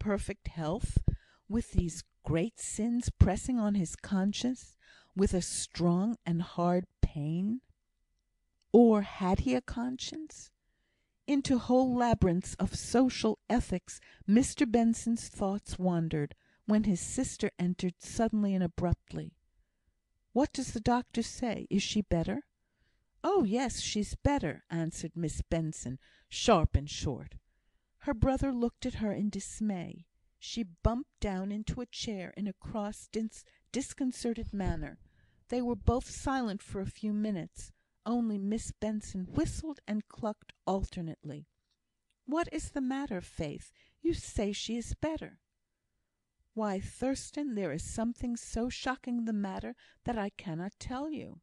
perfect health, with these great sins pressing on his conscience, with a strong and hard pain? Or had he a conscience? Into whole labyrinths of social ethics Mr. Benson's thoughts wandered, when his sister entered suddenly and abruptly. "What does the doctor say? Is she better?" "Oh, yes, she's better," answered Miss Benson, sharp and short. Her brother looked at her in dismay. She bumped down into a chair in a cross, disconcerted manner. They were both silent for a few minutes. Only Miss Benson whistled and clucked alternately. "What is the matter, Faith? You say she is better." "Why, Thurstan, there is something so shocking the matter that I cannot tell you."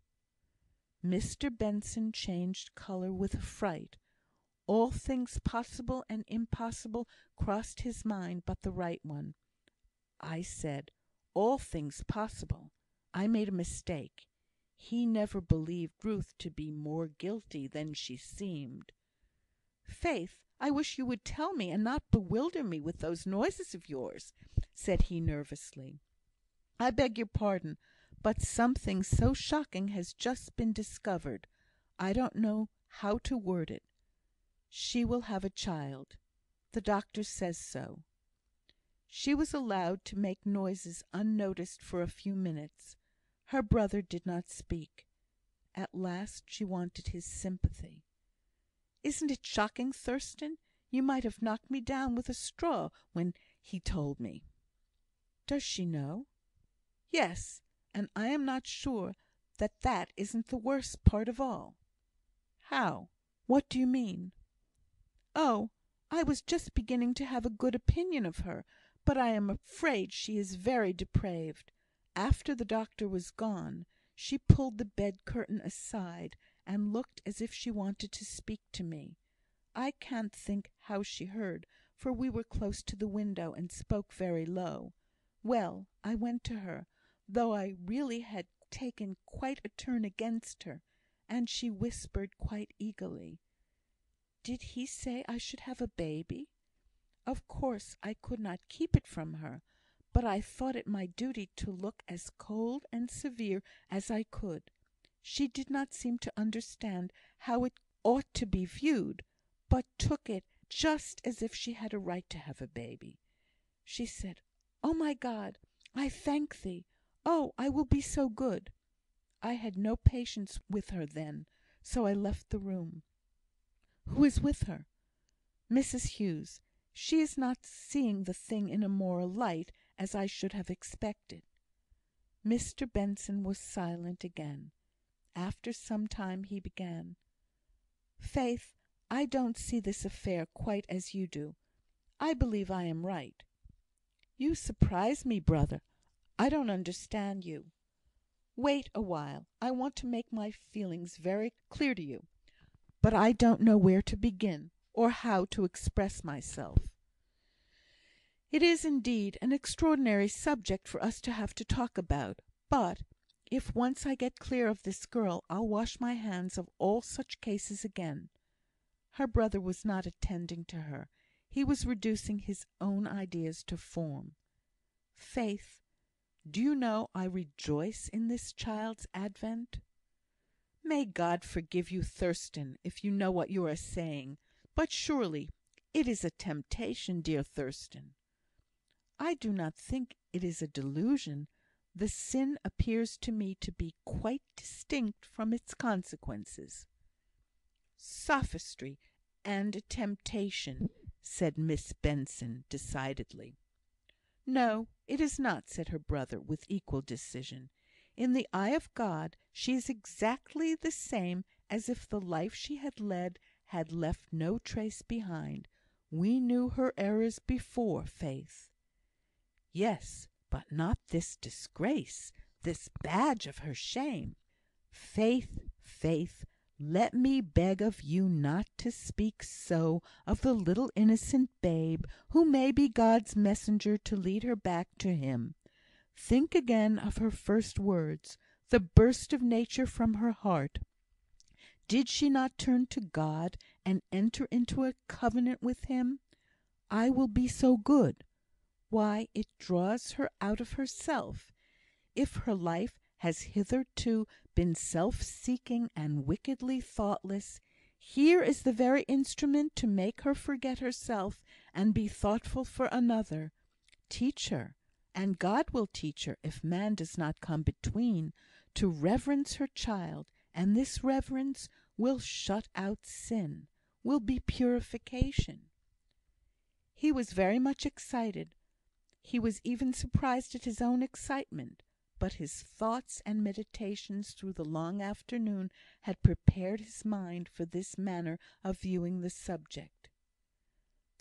Mr. Benson changed colour with affright. All things possible and impossible crossed his mind but the right one. "I said, all things possible. I made a mistake. He never believed Ruth to be more guilty than she seemed." "Faith, I wish you would tell me, and not bewilder me with those noises of yours," said he nervously. "I beg your pardon, but something so shocking has just been discovered. I don't know how to word it. She will have a child. The doctor says so." She was allowed to make noises unnoticed for a few minutes. Her brother did not speak. At last she wanted his sympathy. "Isn't it shocking, Thurstan? You might have knocked me down with a straw when he told me." "Does she know?" "Yes, and I am not sure that that isn't the worst part of all." "How? What do you mean?" "Oh, I was just beginning to have a good opinion of her, but I am afraid she is very depraved. After the doctor was gone, she pulled the bed curtain aside, and looked as if she wanted to speak to me. I can't think how she heard, for we were close to the window, and spoke very low. Well, I went to her, though I really had taken quite a turn against her, and she whispered quite eagerly, 'Did he say I should have a baby?' Of course I could not keep it from her, but I thought it my duty to look as cold and severe as I could. She did not seem to understand how it ought to be viewed, but took it just as if she had a right to have a baby. She said, 'Oh, my God, I thank Thee! Oh, I will be so good!' I had no patience with her then, so I left the room." "Who is with her?" "Mrs Hughes. She is not seeing the thing in a moral light, as I should have expected." Mr Benson was silent again. After some time he began: "Faith, I don't see this affair quite as you do. I believe I am right." "You surprise me, brother. I don't understand you." "Wait a while. I want to make my feelings very clear to you, but I don't know where to begin, or how to express myself. It is indeed an extraordinary subject for us to have to talk about, but if once I get clear of this girl, I'll wash my hands of all such cases again." Her brother was not attending to her. He was reducing his own ideas to form. "Faith, do you know I rejoice in this child's advent?" "May God forgive you, Thurstan, if you know what you are saying. But surely it is a temptation, dear Thurstan." "I do not think it is a delusion. The sin appears to me to be quite distinct from its consequences." "Sophistry and a temptation," said Miss Benson, decidedly. "No, it is not," said her brother, with equal decision. "In the eye of God, she is exactly the same as if the life she had led had left no trace behind. We knew her errors before, Faith." "Yes, but not this disgrace, this badge of her shame." "Faith, Faith, let me beg of you not to speak so of the little innocent babe, who may be God's messenger to lead her back to Him. Think again of her first words, the burst of nature from her heart. Did she not turn to God, and enter into a covenant with Him? 'I will be so good.' Why, it draws her out of herself. If her life has hitherto been self-seeking and wickedly thoughtless, here is the very instrument to make her forget herself and be thoughtful for another. Teach her, and God will teach her if man does not come between, to reverence her child, and this reverence will shut out sin, will be purification." He was very much excited. He was even surprised at his own excitement, but his thoughts and meditations through the long afternoon had prepared his mind for this manner of viewing the subject.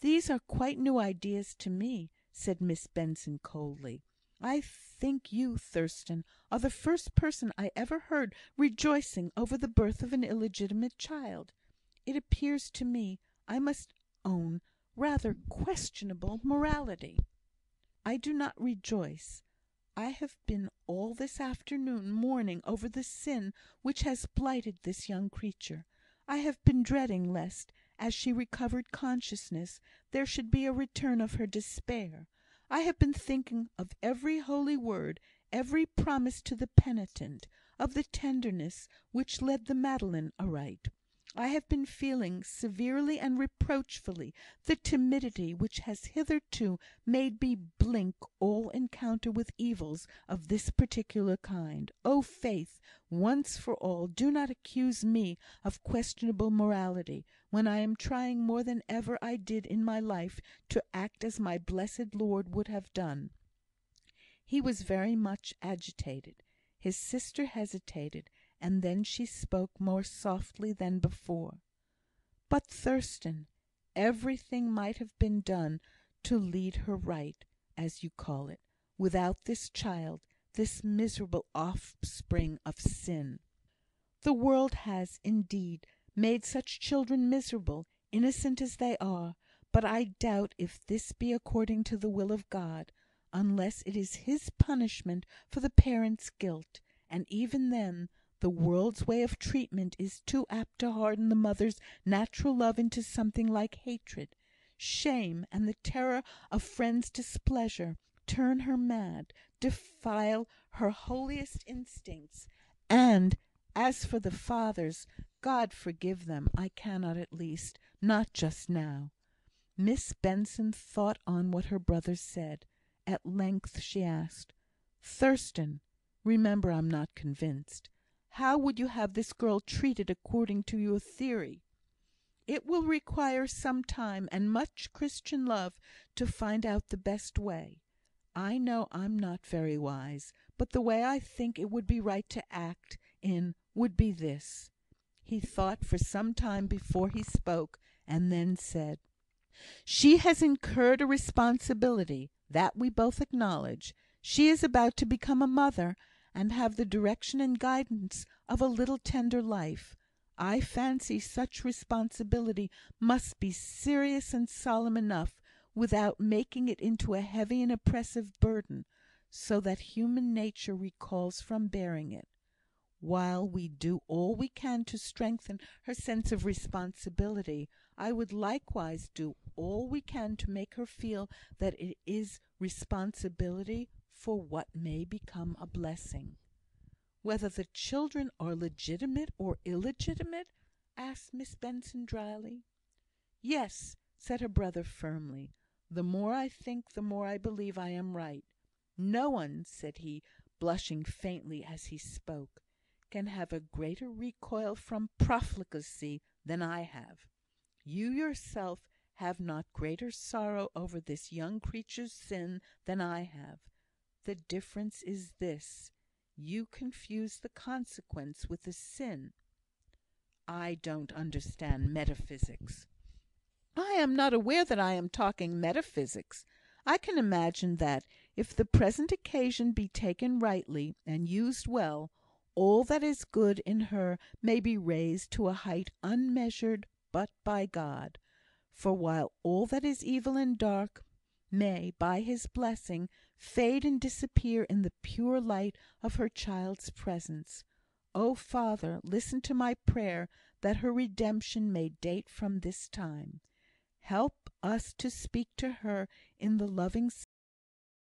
"These are quite new ideas to me," said Miss Benson coldly. "I think you, Thurstan, are the first person I ever heard rejoicing over the birth of an illegitimate child. It appears to me, I must own, rather questionable morality." "I do not rejoice. I have been all this afternoon mourning over the sin which has blighted this young creature. I have been dreading lest, as she recovered consciousness, there should be a return of her despair. I have been thinking of every holy word, every promise to the penitent, of the tenderness which led the Magdalene aright. I have been feeling severely and reproachfully the timidity which has hitherto made me blink all encounter with evils of this particular kind. Oh, Faith, once for all, do not accuse me of questionable morality, when I am trying more than ever I did in my life to act as my blessed Lord would have done." He was very much agitated. His sister hesitated, and then she spoke more softly than before. "But, Thurstan, everything might have been done to lead her right, as you call it, without this child, this miserable offspring of sin. The world has, indeed, made such children miserable, innocent as they are, but I doubt if this be according to the will of God, unless it is His punishment for the parent's guilt, and even then the world's way of treatment is too apt to harden the mother's natural love into something like hatred. Shame, and the terror of friends' displeasure, turn her mad, defile her holiest instincts, and as for the fathers, God forgive them, I cannot at least, not just now." Miss Benson thought on what her brother said. At length she asked, "Thurstan, remember I'm not convinced. How would you have this girl treated according to your theory?" "It will require some time and much Christian love to find out the best way. I know I'm not very wise, but the way I think it would be right to act in would be this." He thought for some time before he spoke, and then said: "She has incurred a responsibility, that we both acknowledge. She is about to become a mother, and have the direction and guidance of a little tender life. I fancy such responsibility must be serious and solemn enough, without making it into a heavy and oppressive burden, so that human nature recoils from bearing it. While we do all we can to strengthen her sense of responsibility, I would likewise do all we can to make her feel that it is responsibility for what may become a blessing." "Whether the children are legitimate or illegitimate?" asked Miss Benson dryly. "Yes," said her brother firmly. "The more I think, the more I believe I am right. No one," said he, blushing faintly as he spoke, "can have a greater recoil from profligacy than I have. You yourself have not greater sorrow over this young creature's sin than I have. The difference is this: you confuse the consequence with the sin." "I don't understand metaphysics." "I am not aware that I am talking metaphysics. I can imagine that, if the present occasion be taken rightly, and used well, all that is good in her may be raised to a height unmeasured but by God. For while all that is evil and dark may, by His blessing, fade and disappear in the pure light of her child's presence. O Father, listen to my prayer that her redemption may date from this time. Help us to speak to her in the loving